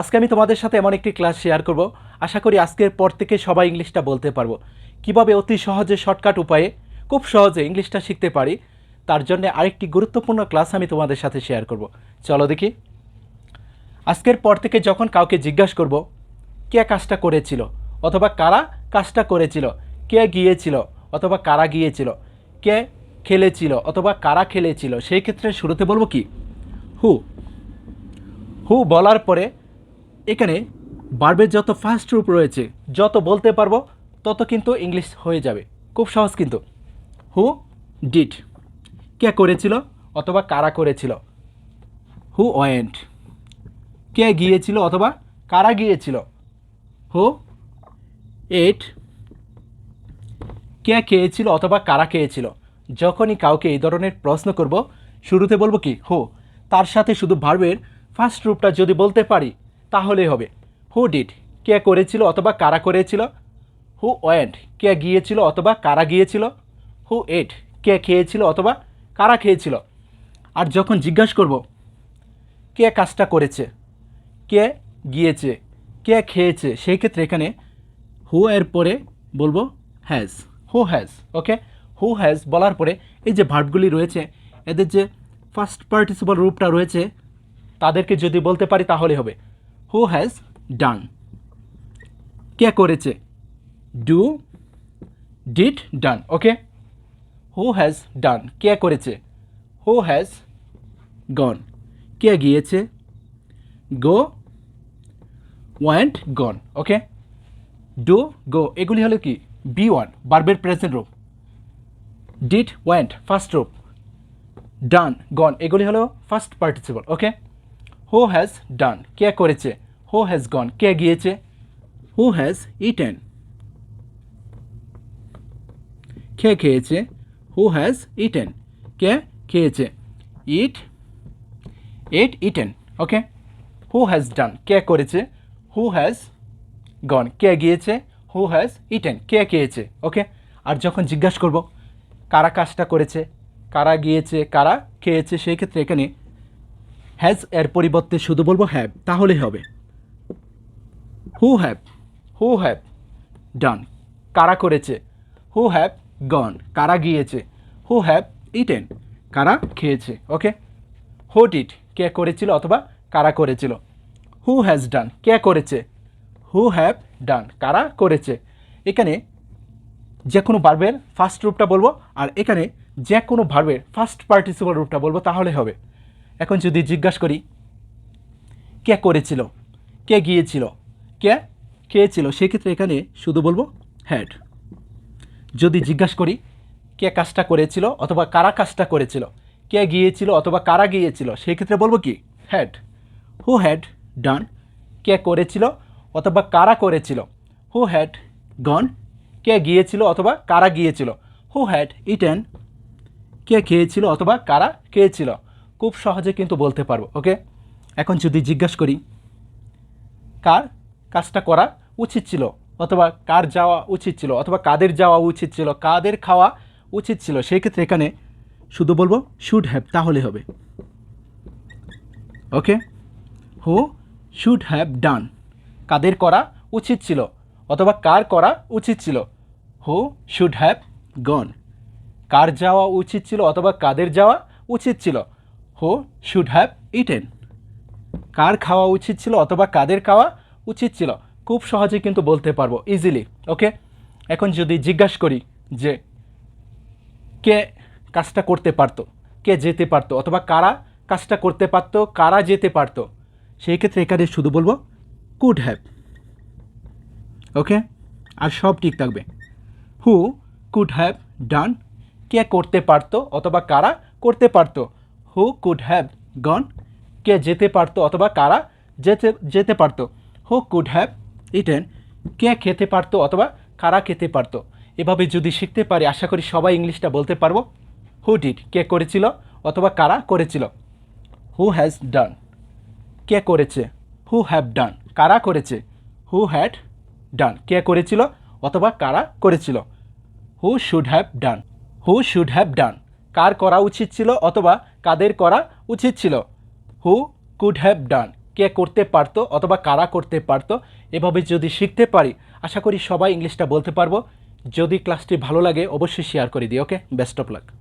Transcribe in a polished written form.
আজকে আমি তোমাদের সাথে এমন একটি ক্লাস শেয়ার করব। আশা করি আজকের পর থেকে সবাই ইংলিশটা বলতে পারবো। কিভাবে অতি সহজে শর্টকাট উপায়ে খুব সহজে ইংলিশটা শিখতে পারি, তার জন্য আরেকটি গুরুত্বপূর্ণ ক্লাস আমি তোমাদের সাথে শেয়ার করব। চলো দেখি। আজকের পর থেকে যখন কাউকে জিজ্ঞাসা করব কে কাজটা করেছিল অথবা কারা কাজটা করেছিল, কে গিয়েছিল অথবা কারা গিয়েছিল, কে খেলেছিল অথবা কারা খেলেছিল, সেই ক্ষেত্রে শুরুতে বলবো কি হু। হু বলার পরে এখানে ভার্বের যত ফার্স্ট রূপ রয়েছে যত বলতে পারবো তত কিন্তু ইংলিশ হয়ে যাবে। খুব সহজ কিন্তু। হু ডিড, কে করেছিল অথবা কারা করেছিল। হু ওয়েন্ট, কে গিয়েছিল অথবা কারা গিয়েছিল। হু এট, কে খেয়েছিল অথবা কারা খেয়েছিল। যখনই কাউকে এই ধরনের প্রশ্ন করব শুরুতে বলবো কি হু, তার সাথে শুধু ভার্বের ফার্স্ট রূপটা যদি বলতে পারি তাহলেই হবে। হু ডিড, কে করেছিল অথবা কারা করেছিল। হু ওয়েন্ট, কে গিয়েছিল অথবা কারা গিয়েছিল। হু এট, কে খেয়েছিল অথবা কারা খেয়েছিল। আর যখন জিজ্ঞাসা করব কে কাজটা করেছে, কে গিয়েছে, কে খেয়েছে, সেই ক্ষেত্রে এখানে হু এর পরে বলবো has. Who has, okay. Who has বলার পরে এই যে ভার্বগুলি রয়েছে এদের যে ফার্স্ট পার্টিসিপল রূপটা রয়েছে তাদেরকে যদি বলতে পারি তাহলে হবে হু হ্যাজ ডান। কে করেছে, do did done, okay. Who has done, কে করেছে। হু হ্যাজ গন, কে গিয়েছে। Go went gone, okay. Do go এগুলি হলো কি বি ওয়ান ভার্বের প্রেজেন্ট রূপ। ডিড ওয়েন্ট ফার্স্ট রূপ। ডান গন এগুলি হলো first participle, okay. Who has done, কে করেছে। হু হ্যাজ গন, কে গিয়েছে। হু হ্যাজ ইটেন, কে খেয়েছে। হু হ্যাজ ইটেন, কে খেয়েছে। ইট এট eaten, okay. Who has done, কে করেছে। হু হ্যাজ গন, কে গিয়েছে। হু হ্যাজ ইটেন, কে খেয়েছে, ওকে। আর যখন জিজ্ঞাসা করব কারা কাজটা করেছে, কারা গিয়েছে, কারা খেয়েছে, সেই ক্ষেত্রে এখানে হ্যাজ এর পরিবর্তে শুধু বলবো হ্যাভ, তাহলেই হবে। হু হ্যাভ ডান, কারা করেছে। হু হ্যাভ গন, কারা গিয়েছে। হু হ্যাভ ইটেন, কারা খেয়েছে, ওকে। হু ডিড, কে করেছিল অথবা কারা করেছিল। হু হ্যাজ ডান, কে করেছে। হু হ্যাভ ডান, কারা করেছে। এখানে যে কোনো ভার্বের ফার্স্ট রূপটা বলবো আর এখানে যে কোনো ভার্বের ফার্স্ট পার্টিসিপল রূপটা বলবো তাহলে হবে। এখন যদি জিজ্ঞাসা করি কে করেছিল, কে গিয়েছিল, কে খেয়েছিল, সেক্ষেত্রে এখানে শুধু বলবো হ্যাড। যদি জিজ্ঞাসা করি কে কাজটা করেছিল অথবা কারা কাজটা করেছিল, কে গিয়েছিল অথবা কারা গিয়েছিল, সেই ক্ষেত্রে বলবো কি হ্যাড। হু হ্যাড ডান, কে করেছিল অথবা কারা করেছিল। হু হ্যাড গন, কে গিয়েছিল অথবা কারা গিয়েছিল। হু হ্যাড ইটেন, কে খেয়েছিল অথবা কারা খেয়েছিল। খুব সহজে কিন্তু বলতে পারবো, ওকে। এখন যদি জিজ্ঞাসা করি কার কাজটা করা উচিত ছিল অথবা কার যাওয়া উচিত ছিল অথবা কাদের যাওয়া উচিত ছিল, কাদের খাওয়া উচিত ছিল, সেই ক্ষেত্রে এখানে শুধু বলবো শুড হ্যাভ, তাহলে হবে, ওকে। হু শুড হ্যাভ ডান, কাদের করা উচিত ছিল অথবা কার করা উচিত ছিল। হু শুড হ্যাভ গন, কার যাওয়া উচিত ছিল অথবা কাদের যাওয়া উচিত ছিল। হু শুড হ্যাভ ইটেন, কার খাওয়া উচিত ছিল অথবা কাদের খাওয়া উচিত ছিল। খুব সহজে কিন্তু বলতে পারবো ইজিলি, ওকে। এখন যদি জিজ্ঞাসা করি যে কে কাজটা করতে পারতো, কে যেতে পারতো অথবা কারা কাজটা করতে পারতো, কারা যেতে পারতো, সেই ক্ষেত্রে এখানে শুধু বলবো কুড হ্যাভ, ওকে। আর সব ঠিক থাকবে। হু কুড হ্যাভ ডান, কে করতে পারতো অথবা কারা করতে পারতো। হু কুড হ্যাভ গন, কে যেতে পারতো অথবা কারা যেতে যেতে পারতো। হু কুড হ্যাভ ইটেন, কে খেতে পারতো অথবা কারা খেতে পারতো। এভাবে যদি শিখতে পারি আশা করি সবাই ইংলিশটা বলতে পারবো। হু ডিড, কে করেছিল অথবা কারা করেছিল। হু হ্যাজ ডান, কে করেছে। হু হ্যাভ ডান, কারা করেছে। হু হ্যাড ডান, কে করেছিল অথবা কারা করেছিল। Who should have done, who should have done, কার করা উচিত ছিল অথবা কাদের করা উচিত ছিল। হু কুড হ্যাভ ডান, কে করতে পারতো অথবা কারা করতে পারতো, এভাবে যদি শিখতে পারি আশা করি সবাই ইংলিশটা বলতে পারবো। যদি ক্লাসটি ভালো লাগে অবশ্যই শেয়ার করে দিই। ওকে, বেস্ট অফ লাক।